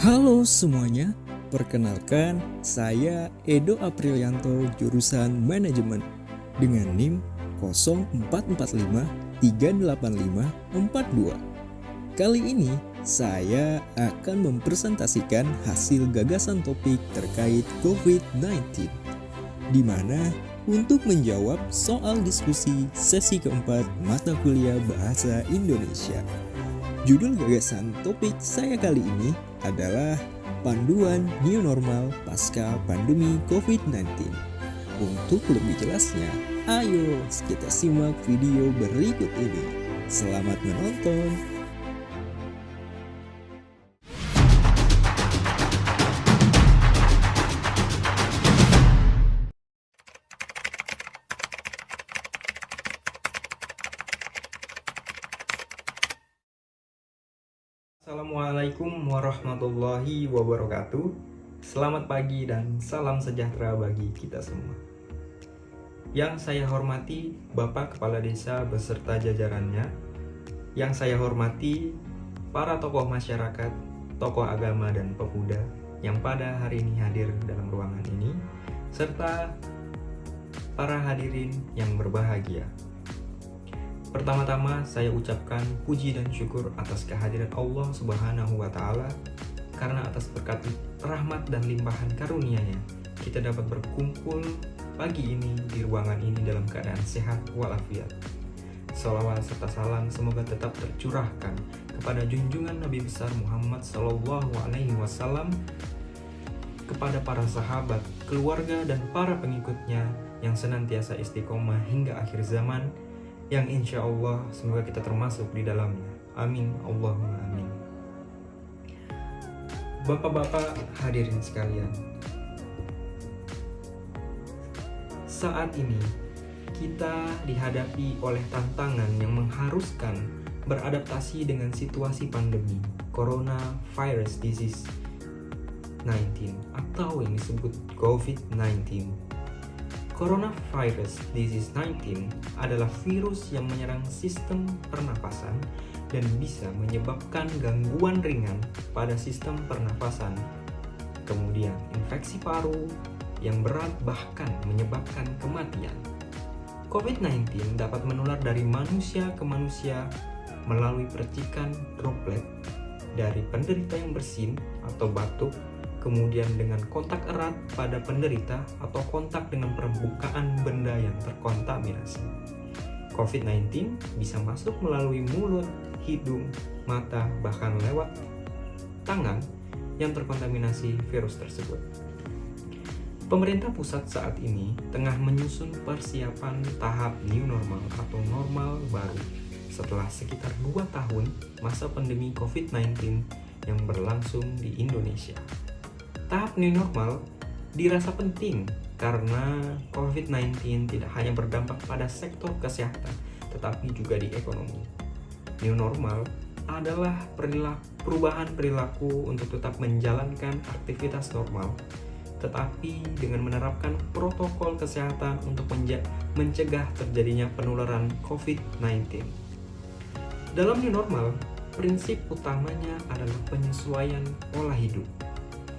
Halo semuanya, perkenalkan saya Edo Aprilianto jurusan Manajemen dengan NIM 0445385542. Kali ini saya akan mempresentasikan hasil gagasan topik terkait COVID-19, di mana untuk menjawab soal diskusi sesi keempat mata kuliah Bahasa Indonesia. Judul gagasan topik saya kali ini adalah Panduan New Normal Pasca Pandemi COVID-19. Untuk lebih jelasnya, ayo kita simak video berikut ini. Selamat menonton! Assalamualaikum warahmatullahi wabarakatuh. Selamat pagi dan salam sejahtera bagi kita semua. Yang saya hormati Bapak Kepala Desa beserta jajarannya. Yang saya hormati para tokoh masyarakat, tokoh agama dan pemuda yang pada hari ini hadir dalam ruangan ini, serta para hadirin yang berbahagia. Pertama-tama saya ucapkan puji dan syukur atas kehadiran Allah Subhanahu wa Ta'ala, karena atas berkat rahmat dan limpahan karunia-Nya kita dapat berkumpul pagi ini di ruangan ini dalam keadaan sehat walafiat. Salawat serta salam semoga tetap tercurahkan kepada junjungan Nabi besar Muhammad Sallallahu Alaihi Wasallam, kepada para sahabat, keluarga dan para pengikutnya yang senantiasa istiqomah hingga akhir zaman, yang insya Allah semoga kita termasuk di dalamnya. Amin, Allahumma amin. Bapak-bapak hadirin sekalian, saat ini kita dihadapi oleh tantangan yang mengharuskan beradaptasi dengan situasi pandemi Coronavirus Disease 19 atau yang disebut COVID-19. Coronavirus Disease 19 adalah virus yang menyerang sistem pernapasan dan bisa menyebabkan gangguan ringan pada sistem pernapasan, kemudian infeksi paru yang berat bahkan menyebabkan kematian. COVID-19 dapat menular dari manusia ke manusia melalui percikan droplet dari penderita yang bersin atau batuk, kemudian dengan kontak erat pada penderita atau kontak dengan permukaan benda yang terkontaminasi. COVID-19 bisa masuk melalui mulut, hidung, mata, bahkan lewat tangan yang terkontaminasi virus tersebut. Pemerintah pusat saat ini tengah menyusun persiapan tahap new normal atau normal baru setelah sekitar 2 tahun masa pandemi COVID-19 yang berlangsung di Indonesia. Tahap new normal dirasa penting karena COVID-19 tidak hanya berdampak pada sektor kesehatan, tetapi juga di ekonomi. New normal adalah perubahan perilaku untuk tetap menjalankan aktivitas normal, tetapi dengan menerapkan protokol kesehatan untuk mencegah terjadinya penularan COVID-19. Dalam new normal, prinsip utamanya adalah penyesuaian pola hidup.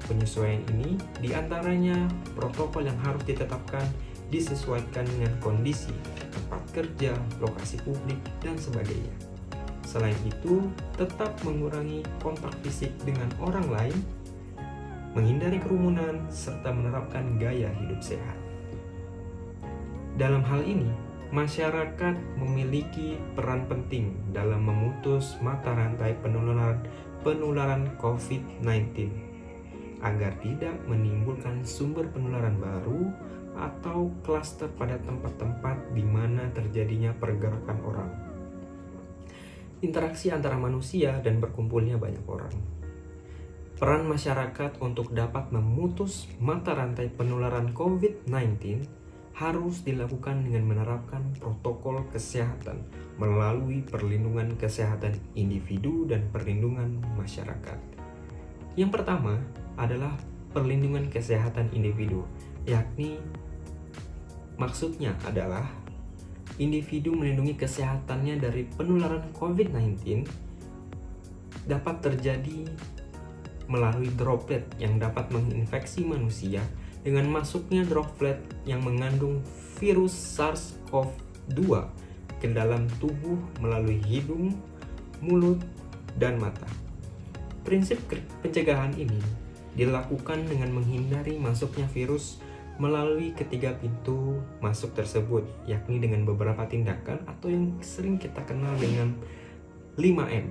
Penyesuaian ini diantaranya protokol yang harus ditetapkan disesuaikan dengan kondisi tempat kerja, lokasi publik, dan sebagainya. Selain itu, tetap mengurangi kontak fisik dengan orang lain, menghindari kerumunan, serta menerapkan gaya hidup sehat. Dalam hal ini, masyarakat memiliki peran penting dalam memutus mata rantai penularan COVID-19 agar tidak menimbulkan sumber penularan baru atau klaster pada tempat-tempat di mana terjadinya pergerakan orang, interaksi antara manusia, dan berkumpulnya banyak orang. Peran masyarakat untuk dapat memutus mata rantai penularan COVID-19 harus dilakukan dengan menerapkan protokol kesehatan melalui perlindungan kesehatan individu dan perlindungan masyarakat. Yang pertama adalah perlindungan kesehatan individu, yakni maksudnya adalah individu melindungi kesehatannya dari penularan COVID-19 dapat terjadi melalui droplet yang dapat menginfeksi manusia dengan masuknya droplet yang mengandung virus SARS-CoV-2 ke dalam tubuh melalui hidung, mulut, dan mata. Prinsip pencegahan ini dilakukan dengan menghindari masuknya virus melalui ketiga pintu masuk tersebut, yakni dengan beberapa tindakan atau yang sering kita kenal dengan 5M.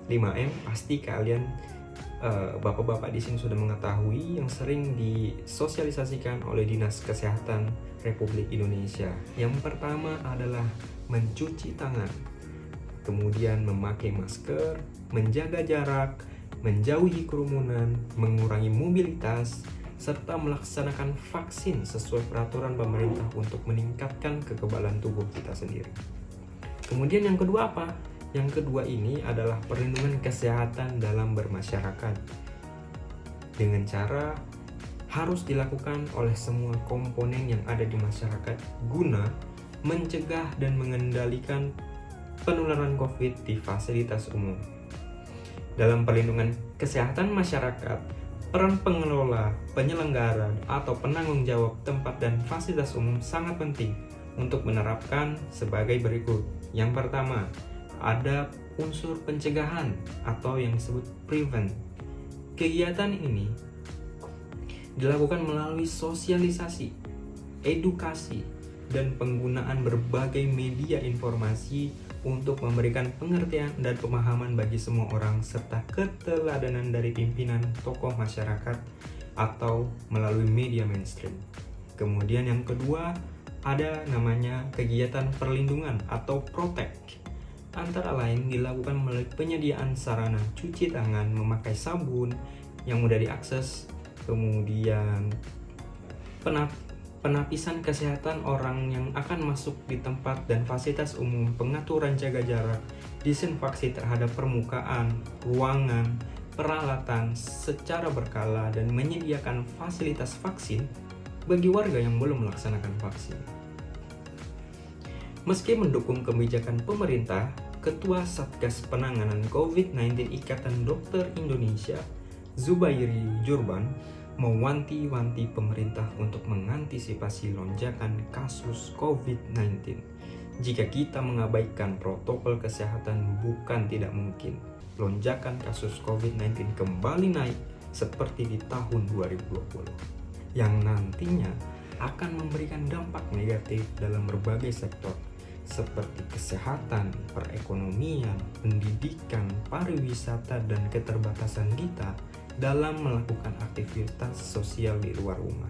5M pasti kalian bapak-bapak di sini sudah mengetahui, yang sering disosialisasikan oleh Dinas Kesehatan Republik Indonesia. Yang pertama adalah mencuci tangan, kemudian memakai masker, menjaga jarak, menjauhi kerumunan, mengurangi mobilitas, serta melaksanakan vaksin sesuai peraturan pemerintah untuk meningkatkan kekebalan tubuh kita sendiri. Kemudian yang kedua apa? Yang kedua ini adalah perlindungan kesehatan dalam bermasyarakat. Dengan cara harus dilakukan oleh semua komponen yang ada di masyarakat guna mencegah dan mengendalikan penularan COVID di fasilitas umum. Dalam perlindungan kesehatan masyarakat, peran pengelola, penyelenggara, atau penanggung jawab tempat dan fasilitas umum sangat penting untuk menerapkan sebagai berikut. Yang pertama, ada unsur pencegahan atau yang disebut prevent. Kegiatan ini dilakukan melalui sosialisasi, edukasi, dan penggunaan berbagai media informasi untuk memberikan pengertian dan pemahaman bagi semua orang serta keteladanan dari pimpinan tokoh masyarakat atau melalui media mainstream. Kemudian yang kedua ada namanya kegiatan perlindungan atau protect. Antara lain dilakukan melalui penyediaan sarana cuci tangan memakai sabun yang mudah diakses, kemudian penapisan kesehatan orang yang akan masuk di tempat dan fasilitas umum, pengaturan jaga jarak, disinfeksi terhadap permukaan, ruangan, peralatan secara berkala, dan menyediakan fasilitas vaksin bagi warga yang belum melaksanakan vaksin. Meski mendukung kebijakan pemerintah, Ketua Satgas Penanganan COVID-19 Ikatan Dokter Indonesia, Zubairi Jurban, mewanti-wanti pemerintah untuk mengantisipasi lonjakan kasus COVID-19. Jika kita mengabaikan protokol kesehatan, bukan tidak mungkin lonjakan kasus COVID-19 kembali naik seperti di tahun 2020, yang nantinya akan memberikan dampak negatif dalam berbagai sektor seperti kesehatan, perekonomian, pendidikan, pariwisata, dan keterbatasan kita dalam melakukan aktivitas sosial di luar rumah.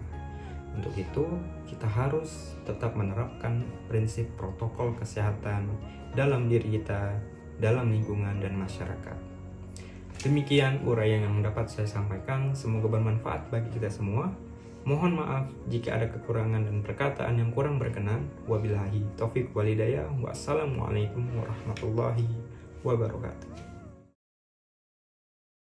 Untuk itu, kita harus tetap menerapkan prinsip protokol kesehatan dalam diri kita, dalam lingkungan, dan masyarakat. Demikian uraian yang dapat saya sampaikan, semoga bermanfaat bagi kita semua. Mohon maaf jika ada kekurangan dan perkataan yang kurang berkenan. Wabillahi taufiq walhidayah. Wassalamualaikum warahmatullahi wabarakatuh.